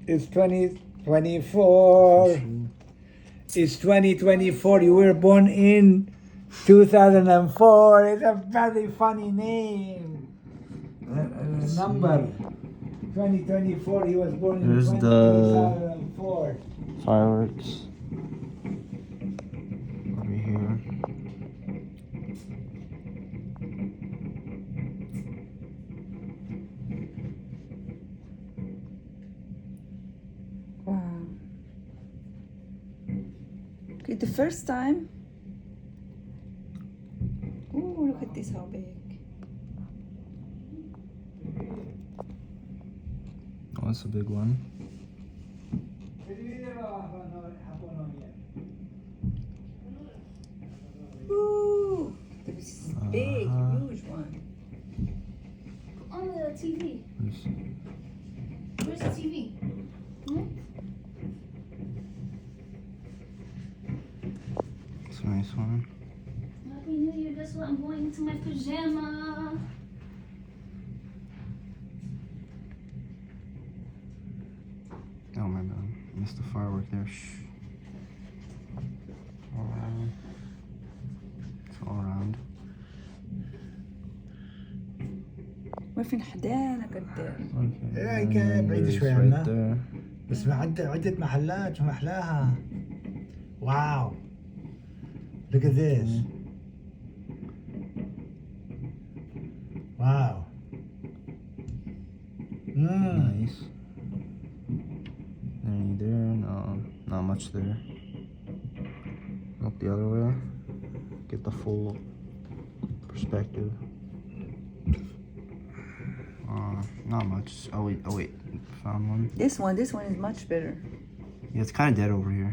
It's 2024. It's 2024. You were born in 2004. It's a very funny name. Number 2024. He was born in There's 2004. Fireworks. Over here. Wow. Okay, the first time. Ooh, look at this, how big. Oh, that's a big one. Ooh, this is big, huge one. On the TV. Where's the TV? It's a nice one. Happy New Year. Guess what? I'm going into my pajama. Oh my bad. Missed the firework there. Shh. It's all around. وفين حدانا قدام. Okay. Yeah, بعيد there's شوي right عنا. there. بس عدة محلات شو محلاها. Wow. Look at this. Wow. Nice. Any there? No, not much there. Look the other way. Get the full perspective. Not much. Oh wait. Found one. This one is much better. Yeah, it's kind of dead over here.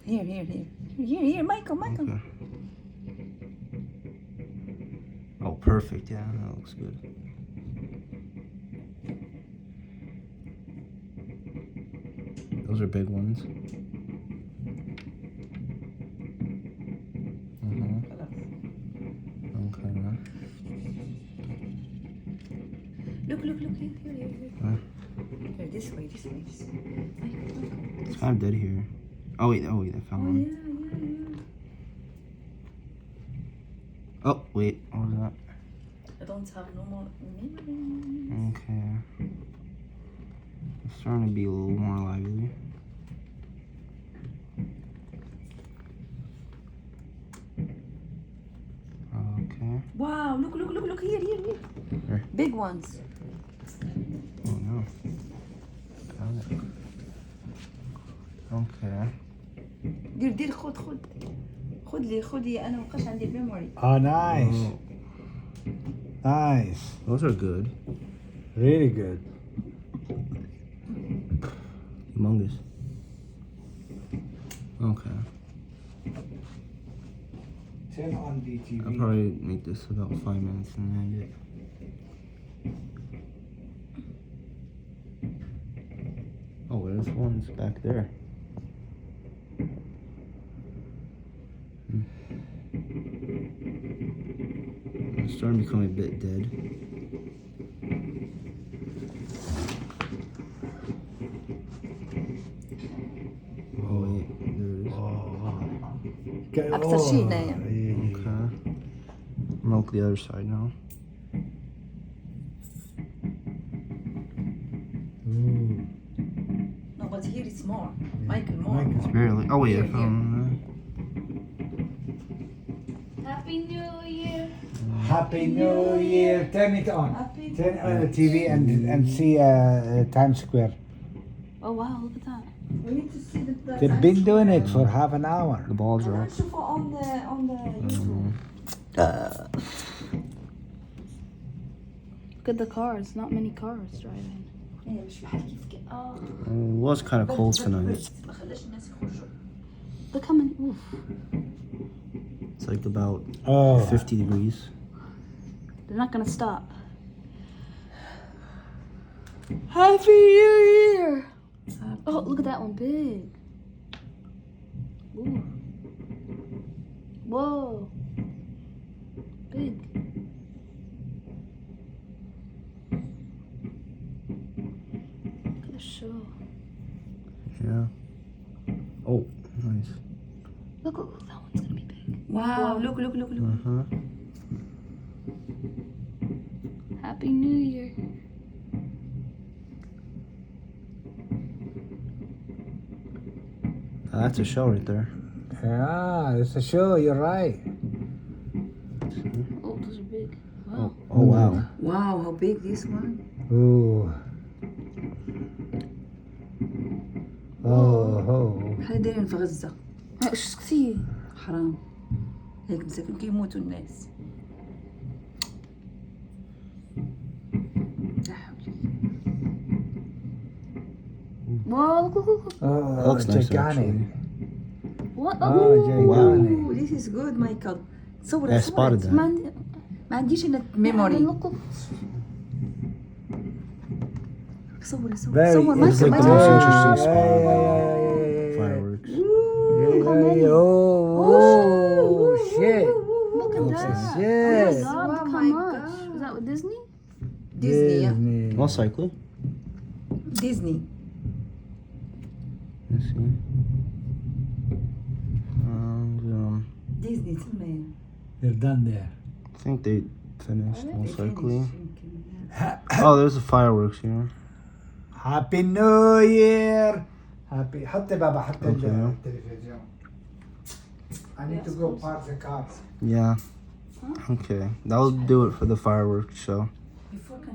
Here, Michael. Okay. Oh, perfect. Yeah, that looks good. Those are big ones. Okay. Look, here. Here, this way. It's kind of dead here. Oh wait, I found one. Yeah. Oh wait, what was that? I don't have no more memory. Okay. It's starting to be a little more lively. Okay. Wow, look here. Where? Big ones. Oh no. Got it. Okay. دير خد لي انا مابقاش عندي memory. Oh, nice. Oh, Nice. those are good. Really good. Humongous. Okay. Turn on the TV. I'll probably make this about 5 minutes and end it. Oh, there's ones back there. It's starting to become a bit dead. Oh wait, there's. أكثر شيء هنايا. Okay. Milk the other side now. No, but here it's more. Michael, more. Barely. Oh wait, I Here, found. Happy New Year. Happy New Year. Turn it on. Happy Turn on the TV and see Times Square. Oh wow, look at that. We need to see the. They've been doing it for half an hour. The ball I want dropped. to go on the YouTube. Look at the cars. Not many cars driving. إيه، مش بحال كيف كي- It was kind of cold tonight. ما خلاش الناس يخرجوا. Look how many. Oof. It's like about Oh. 50 degrees. They're not gonna stop. Happy New Year. Oh, look at that one. Big. Ooh. Whoa. Big. Look at the show. Look, that one's gonna be big. Wow, look. Uh-huh. Happy New Year. That's a show right there. Yeah, it's a show. You're right. Oh, those are big. Oh, Wow. oh wow. Wow, how big this one? Ooh. Oh. بحال دايرين في غزة. ايش كثير. حرام. هيك مساكن كيموتوا الناس. لا حول. Whoa, look. Oh, Looks nice, gigantic. What? Oh, gigantic. Oh, this is good, Michael. صور I spotted that. ما عنديش انا ميموري. Look. صور Very صور ما It's like the كمان. most interesting Yeah, spot. yeah. Fireworks. Yeah, oh, shit. Look at that. Shit. Oh Oh my my god, how much? God. Is that with Disney? Disney, yeah. Disney. Most likely. Disney. Let's see. Disney تما. They're done there. I think they finished most likely. يمكن. Oh, there's the fireworks here. Happy New Year. Happy. حط بابا حط Okay. التلفزيون. I need to go park the car. Yeah. Okay. That'll do it for the fireworks show. Before can